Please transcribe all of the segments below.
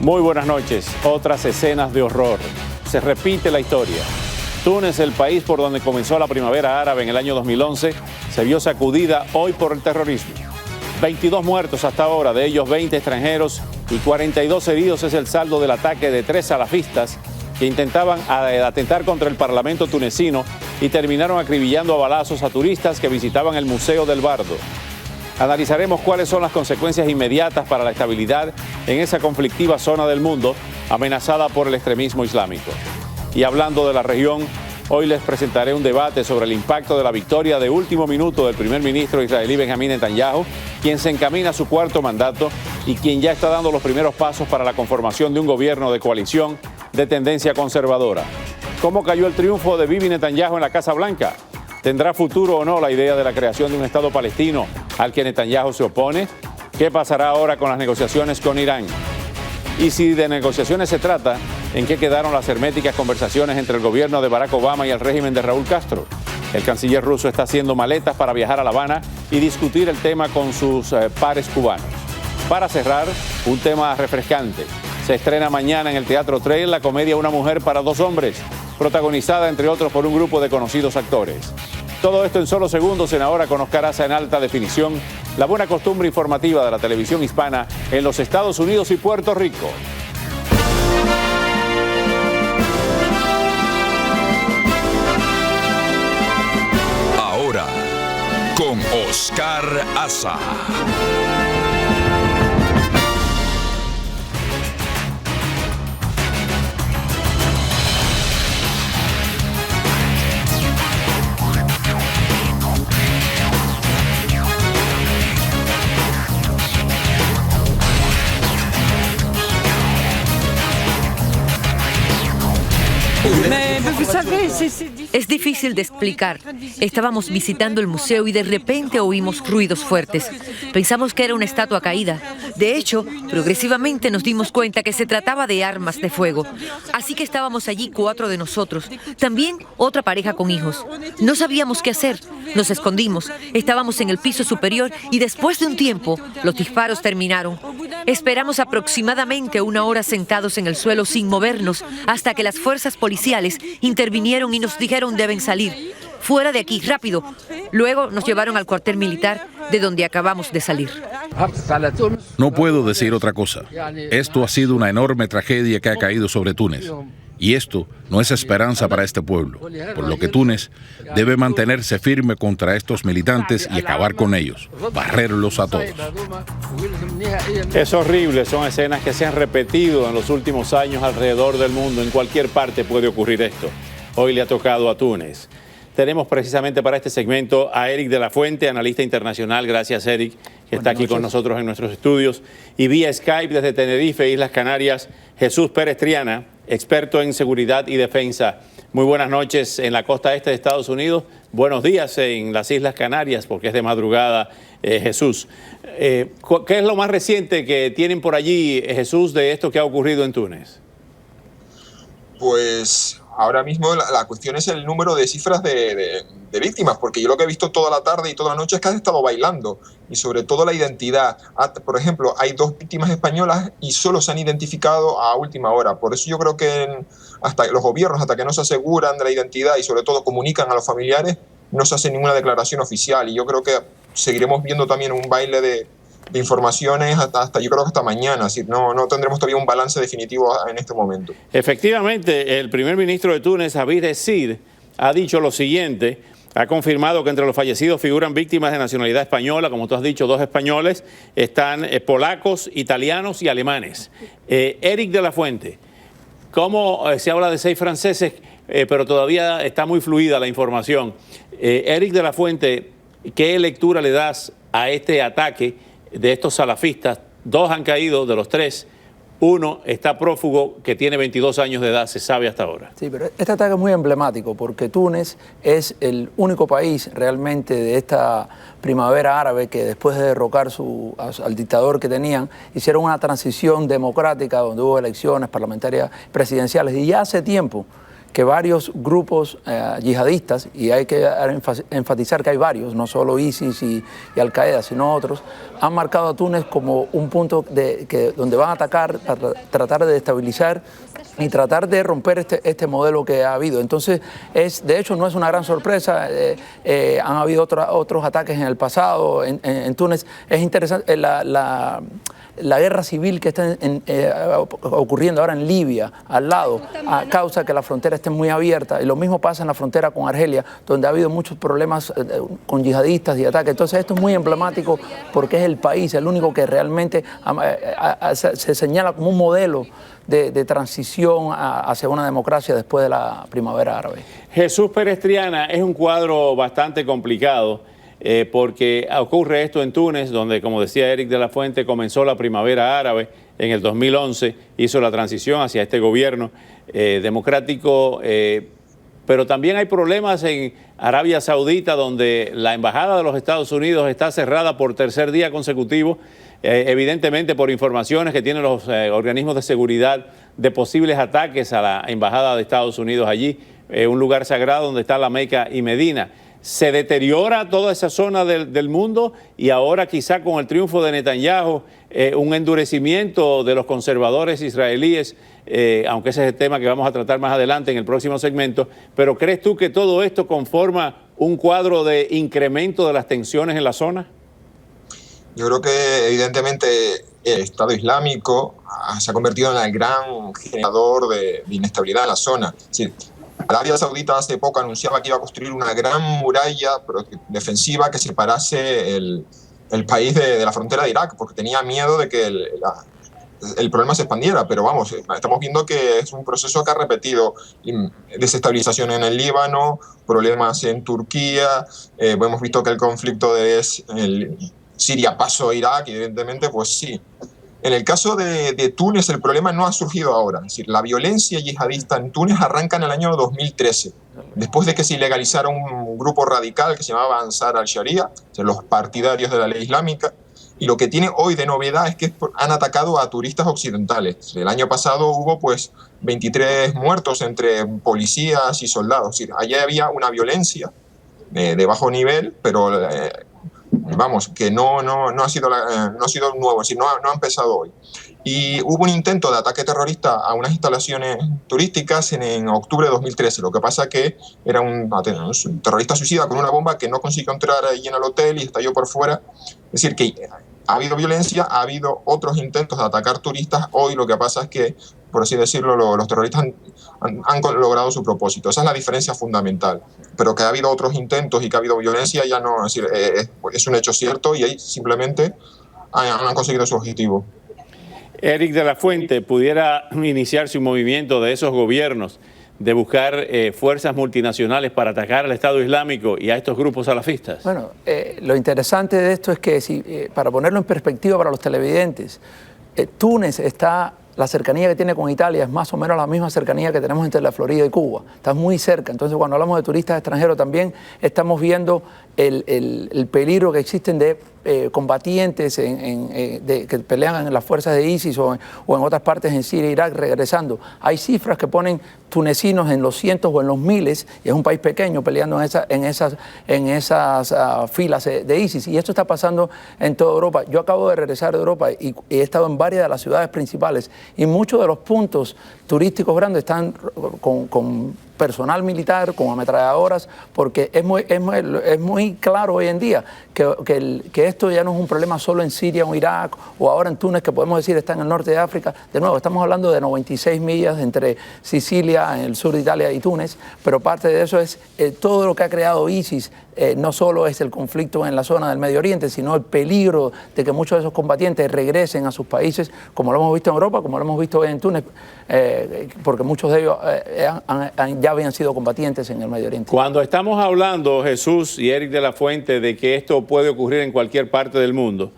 Muy buenas noches. Otras escenas de horror. Se repite la historia. Túnez, el país por donde comenzó la primavera árabe en el año 2011, se vio sacudida hoy por el terrorismo. 22 muertos hasta ahora, de ellos 20 extranjeros y 42 heridos es el saldo del ataque de 3 salafistas que intentaban atentar contra el parlamento tunecino y terminaron acribillando a balazos a turistas que visitaban el Museo del Bardo. Analizaremos cuáles son las consecuencias inmediatas para la estabilidad en esa conflictiva zona del mundo amenazada por el extremismo islámico. Y hablando de la región, hoy les presentaré un debate sobre el impacto de la victoria de último minuto del primer ministro israelí Benjamín Netanyahu, quien se encamina a su cuarto mandato y quien ya está dando los primeros pasos para la conformación de un gobierno de coalición de tendencia conservadora. ¿Cómo cayó el triunfo de Bibi Netanyahu en la Casa Blanca? ¿Tendrá futuro o no la idea de la creación de un Estado palestino al que Netanyahu se opone? ¿Qué pasará ahora con las negociaciones con Irán? Y si de negociaciones se trata, ¿en qué quedaron las herméticas conversaciones entre el gobierno de Barack Obama y el régimen de Raúl Castro? El canciller ruso está haciendo maletas para viajar a La Habana y discutir el tema con sus pares cubanos. Para cerrar, un tema refrescante. Se estrena mañana en el Teatro Trail la comedia Una mujer para dos hombres, protagonizada entre otros por un grupo de conocidos actores. Todo esto en solo segundos en Ahora con Oscar Aza en alta definición, la buena costumbre informativa de la televisión hispana en los Estados Unidos y Puerto Rico. Ahora con Oscar Aza. Es difícil de explicar. Estábamos visitando el museo y de repente oímos ruidos fuertes. Pensamos que era una estatua caída. De hecho, progresivamente nos dimos cuenta que se trataba de armas de fuego. Así que estábamos allí 4 de nosotros. También otra pareja con hijos. No sabíamos qué hacer. Nos escondimos. Estábamos en el piso superior y después de un tiempo, los disparos terminaron. Esperamos aproximadamente 1 hora sentados en el suelo sin movernos hasta que las fuerzas policiales intervinieron y nos dijeron deben salir. Fuera de aquí, rápido. Luego nos llevaron al cuartel militar de donde acabamos de salir. No puedo decir otra cosa. Esto ha sido una enorme tragedia que ha caído sobre Túnez. Y esto no es esperanza para este pueblo, por lo que Túnez debe mantenerse firme contra estos militantes y acabar con ellos, barrerlos a todos. Es horrible, son escenas que se han repetido en los últimos años alrededor del mundo. En cualquier parte puede ocurrir esto. Hoy le ha tocado a Túnez. Tenemos precisamente para este segmento a Eric de la Fuente, analista internacional. Gracias, Eric, que está aquí con nosotros en nuestros estudios. Y vía Skype desde Tenerife, Islas Canarias, Jesús Pérez Triana, experto en seguridad y defensa. Muy buenas noches en la costa este de Estados Unidos. Buenos días en las Islas Canarias, porque es de madrugada, Jesús. ¿Qué es lo más reciente que tienen por allí, Jesús, de esto que ha ocurrido en Túnez? Pues ahora mismo la cuestión es el número de cifras de víctimas, porque yo lo que he visto toda la tarde y toda la noche es que has estado bailando, y sobre todo la identidad. Por ejemplo, hay 2 víctimas españolas y solo se han identificado a última hora. Por eso yo creo que hasta los gobiernos, hasta que no se aseguran de la identidad y sobre todo comunican a los familiares, no se hace ninguna declaración oficial. Y yo creo que seguiremos viendo también un baile de informaciones hasta yo creo que hasta mañana. Así, no tendremos todavía un balance definitivo en este momento. Efectivamente, el primer ministro de Túnez, Abid Es-Sid, ha dicho lo siguiente. Ha confirmado que entre los fallecidos figuran víctimas de nacionalidad española, como tú has dicho, 2 españoles, están polacos, italianos y alemanes. Eric de la Fuente, ¿cómo se habla de 6 franceses, pero todavía está muy fluida la información? Eric de la Fuente, ¿qué lectura le das a este ataque de estos salafistas? 2 han caído de los 3. 1 está prófugo, que tiene 22 años de edad, se sabe hasta ahora. Sí, pero este ataque es muy emblemático porque Túnez es el único país realmente de esta primavera árabe que después de derrocar al dictador que tenían, hicieron una transición democrática donde hubo elecciones parlamentarias presidenciales. Y ya hace tiempo que varios grupos yihadistas, y hay que enfatizar que hay varios, no solo ISIS y Al-Qaeda, sino otros, han marcado a Túnez como un punto donde van a atacar para tratar de destabilizar y tratar de romper este modelo que ha habido. Entonces, de hecho, no es una gran sorpresa. Han habido otros ataques en el pasado en Túnez. Es interesante la guerra civil que está ocurriendo ahora en Libia, al lado, causa que la frontera esté muy abierta. Y lo mismo pasa en la frontera con Argelia, donde ha habido muchos problemas con yihadistas y ataques. Entonces, esto es muy emblemático porque es el país, el único que realmente se señala como un modelo de transición hacia una democracia después de la primavera árabe. Jesús Pérez Triana, es un cuadro bastante complicado porque ocurre esto en Túnez, donde, como decía Eric de la Fuente, comenzó la primavera árabe en el 2011, hizo la transición hacia este gobierno democrático, pero también hay problemas en Arabia Saudita, donde la embajada de los Estados Unidos está cerrada por tercer día consecutivo, evidentemente por informaciones que tienen los organismos de seguridad de posibles ataques a la embajada de Estados Unidos allí, un lugar sagrado donde está la Meca y Medina. Se deteriora toda esa zona del mundo y ahora quizá con el triunfo de Netanyahu, un endurecimiento de los conservadores israelíes, aunque ese es el tema que vamos a tratar más adelante en el próximo segmento, pero ¿crees tú que todo esto conforma un cuadro de incremento de las tensiones en la zona? Yo creo que evidentemente el Estado Islámico se ha convertido en el gran generador de inestabilidad en la zona. Sí, Arabia Saudita hace poco anunciaba que iba a construir una gran muralla defensiva que separase el país de la frontera de Irak, porque tenía miedo de que el problema se expandiera. Pero vamos, estamos viendo que es un proceso que ha repetido desestabilización en el Líbano, problemas en Turquía, hemos visto que el conflicto de Siria pasó a Irak, evidentemente, pues sí. En el caso de Túnez, el problema no ha surgido ahora. Es decir, la violencia yihadista en Túnez arranca en el año 2013, después de que se ilegalizara un grupo radical que se llamaba Ansar al-Sharia, los partidarios de la ley islámica. Y lo que tiene hoy de novedad es que han atacado a turistas occidentales. El año pasado hubo pues 23 muertos entre policías y soldados. Es decir, allá había una violencia de bajo nivel, pero vamos, que no ha sido nuevo, es decir, no ha empezado hoy. Y hubo un intento de ataque terrorista a unas instalaciones turísticas en octubre de 2013. Lo que pasa que era un terrorista suicida con una bomba que no consiguió entrar allí en el hotel y estalló por fuera. Es decir, que ha habido violencia, ha habido otros intentos de atacar turistas. Hoy lo que pasa es que, por así decirlo, los terroristas han logrado su propósito. Esa es la diferencia fundamental. Pero que ha habido otros intentos y que ha habido violencia ya no, es decir, es un hecho cierto y ahí simplemente han conseguido su objetivo. Eric de la Fuente, ¿pudiera iniciarse un movimiento de esos gobiernos de buscar fuerzas multinacionales para atacar al Estado Islámico y a estos grupos salafistas? Bueno, lo interesante de esto es que, para ponerlo en perspectiva para los televidentes, Túnez está... La cercanía que tiene con Italia es más o menos la misma cercanía que tenemos entre la Florida y Cuba. Está muy cerca. Entonces, cuando hablamos de turistas extranjeros, también estamos viendo el peligro que existen de combatientes que pelean en las fuerzas de ISIS o en otras partes en Siria e Irak regresando. Hay cifras que ponen tunecinos en los cientos o en los miles, y es un país pequeño peleando en esas filas de ISIS. Y esto está pasando en toda Europa. Yo acabo de regresar de Europa y he estado en varias de las ciudades principales y muchos de los puntos turísticos grandes están con personal militar, con ametralladoras, porque es muy claro hoy en día que esto ya no es un problema solo en Siria o Irak o ahora en Túnez, que podemos decir está en el norte de África. De nuevo, estamos hablando de 96 millas entre Sicilia, en el sur de Italia, y Túnez, pero parte de eso es todo lo que ha creado ISIS. No solo es el conflicto en la zona del Medio Oriente, sino el peligro de que muchos de esos combatientes regresen a sus países, como lo hemos visto en Europa, como lo hemos visto hoy en Túnez, porque muchos de ellos ya habían sido combatientes en el Medio Oriente. Cuando estamos hablando, Jesús y Eric de la Fuente, de que esto puede ocurrir en cualquier parte del mundo,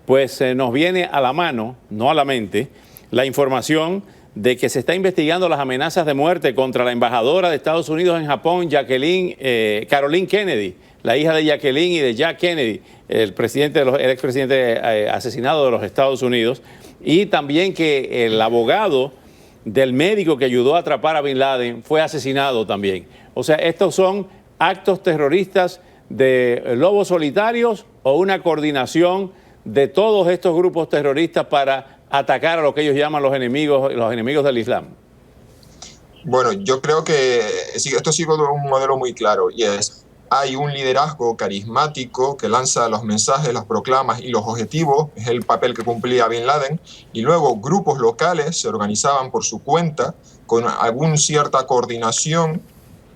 pues nos viene a la mano, no a la mente, la información de que se está investigando las amenazas de muerte contra la embajadora de Estados Unidos en Japón, Caroline Kennedy, la hija de Jacqueline y de Jack Kennedy, el expresidente asesinado de los Estados Unidos, y también que el abogado del médico que ayudó a atrapar a Bin Laden fue asesinado también. O sea, estos son actos terroristas de lobos solitarios o una coordinación de todos estos grupos terroristas para atacar a lo que ellos llaman los enemigos del Islam. Bueno, yo creo que esto sigue un modelo muy claro, y es: hay un liderazgo carismático que lanza los mensajes, las proclamas y los objetivos, es el papel que cumplía Bin Laden, y luego grupos locales se organizaban por su cuenta con alguna cierta coordinación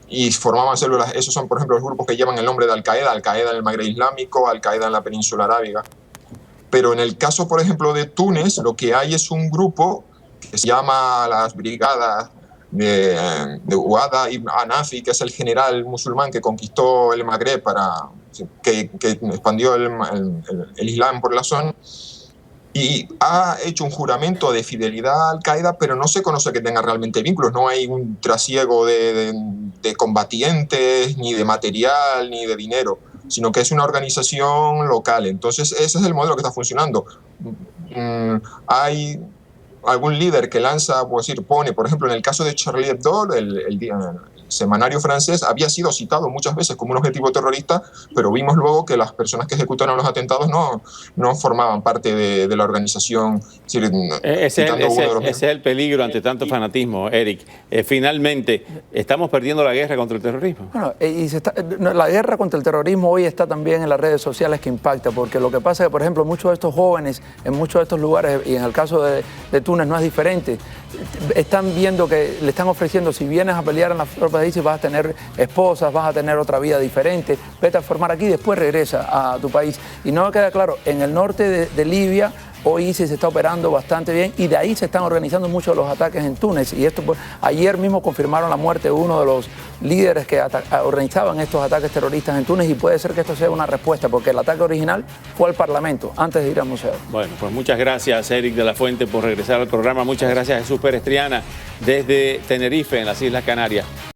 y formaban células. Esos son, por ejemplo, los grupos que llevan el nombre de Al-Qaeda en el Magreb Islámico, Al-Qaeda en la península arábiga. Pero en el caso, por ejemplo, de Túnez, lo que hay es un grupo que se llama las Brigadas de Ouada ibn Anafi, que es el general musulmán que conquistó el Magreb, que expandió el Islam por la zona, y ha hecho un juramento de fidelidad a Al-Qaeda, pero no se conoce que tenga realmente vínculos. No hay un trasiego de combatientes, ni de material, ni de dinero, sino que es una organización local. Entonces ese es el modelo que está funcionando. Hay algún líder que lanza, pone, por ejemplo, en el caso de Charlie Hebdo, el semanario francés había sido citado muchas veces como un objetivo terrorista, pero vimos luego que las personas que ejecutaron los atentados no formaban parte de la organización. Ese es el peligro ante tanto fanatismo, Eric. Finalmente, ¿estamos perdiendo la guerra contra el terrorismo? Bueno, la guerra contra el terrorismo hoy está también en las redes sociales, que impacta, porque lo que pasa es que, por ejemplo, muchos de estos jóvenes en muchos de estos lugares, y en el caso de Túnez no es diferente, están viendo que le están ofreciendo: si vienes a pelear en las tropas de ISIS vas a tener esposas, vas a tener otra vida diferente, vete a formar aquí, después regresa a tu país. Y no queda claro, en el norte de Libia hoy ISIS está operando bastante bien, y de ahí se están organizando muchos de los ataques en Túnez. Y esto, ayer mismo confirmaron la muerte de uno de los líderes que organizaban estos ataques terroristas en Túnez, y puede ser que esto sea una respuesta, porque el ataque original fue al Parlamento antes de ir al museo. Bueno, pues muchas gracias, Eric de la Fuente, por regresar al programa. Muchas gracias, Jesús Pérez Triana, desde Tenerife, en las Islas Canarias.